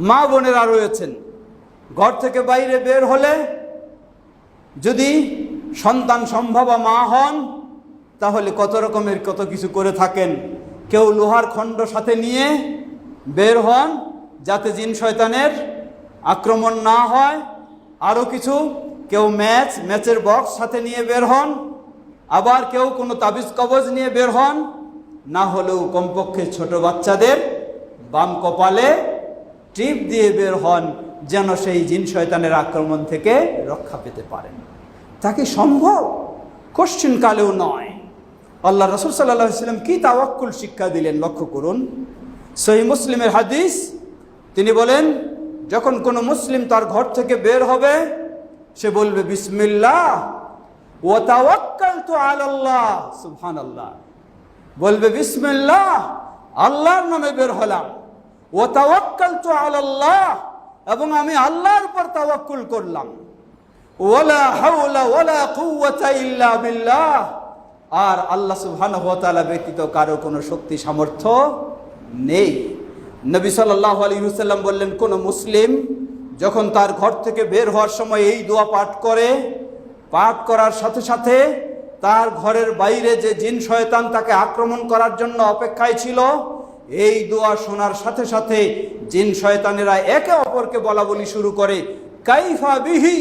মা বোনেরা রয়েছেন, ঘর থেকে বাইরে বের হলে যদি সন্তান সম্ভবা মা হন তাহলে কত কিছু করে থাকেন। কেউ লোহার খণ্ড সাথে নিয়ে বের হন যাতে জিন শয়তানের আক্রমণ না হয়, আরও কিছু কেউ ম্যাচের বক্স সাথে নিয়ে বের হন, আবার কেউ কোনো তাবিজ কবজ নিয়ে বের হন, না হলেও কমপক্ষে ছোট বাচ্চাদের বাম কপালে টিপ দিয়ে বের হন যেন সেই জিন শয়তানের আক্রমণ থেকে রক্ষা পেতে পারেন। তাকে সম্ভব? কোশ্চিন কালেও নয়। আল্লাহ রাসূল সাল্লাল্লাহু আলাইহি ওয়াসাল্লাম কি তাওয়াক্কুল শিক্ষা দিলেন লক্ষ্য করুন। সহিহ মুসলিমের হাদিস, তিনি বলেন যখন কোনো মুসলিম তার ঘর থেকে বের হবে সে বলবে বিসমিল্লাহ ওয়া তাওয়াক্কালতু আলাল্লাহ, সুবহানাল্লাহ, বলবে বিসমিল্লাহ, আল্লাহর নামে বের হলাম, ওয়া তাওয়াক্কালতু আলাল্লাহ, এবং আমি আল্লাহর উপর তাওয়াক্কুল করলাম, ওয়ালা হাওলা ওয়ালা কুওয়াতা ইল্লা বিল্লাহ, আর আল্লাহ সুবহানাহু ওয়া তাআলা ব্যতীত কারো কোনো শক্তি সামর্থ্য নেই। নবী সাল্লাল্লাহু আলাইহি ওয়াসাল্লাম বললেন কোন মুসলিম যখন তার ঘর থেকে বের হওয়ার সময় এই দোয়া পাঠ করার সাথে সাথে তার ঘরের বাইরে যে জিন শয়তান তাকে আক্রমণ করার জন্য অপেক্ষায় ছিল, এই দোয়া শোনার সাথে সাথে জিন শয়তানেরা একে অপরকে বলা বলি শুরু করে, কাইফা বিহি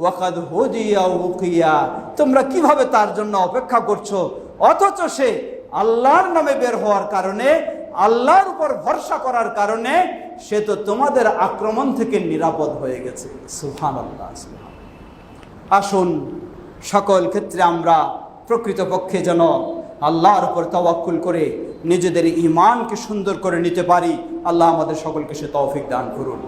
ওয়াকাদ হুদিয়া উকিয়া, তোমরা কিভাবে তার জন্য অপেক্ষা করছো, অথচ সে আল্লাহর নামে বের হওয়ার কারণে, আল্লাহর উপর ভরসা করার কারণে সে তো তোমাদের আক্রমণ থেকে নিরাপদ হয়ে গেছে। সুবহানাল্লাহ। আসুন সকল ক্ষেত্রে আমরা প্রকৃতপক্ষে যেন আল্লাহর উপর তাওয়াক্কুল করে নিজেদের ঈমানকে সুন্দর করে নিতে পারি। আল্লাহ আমাদের সকলকে সে তৌফিক দান করুন।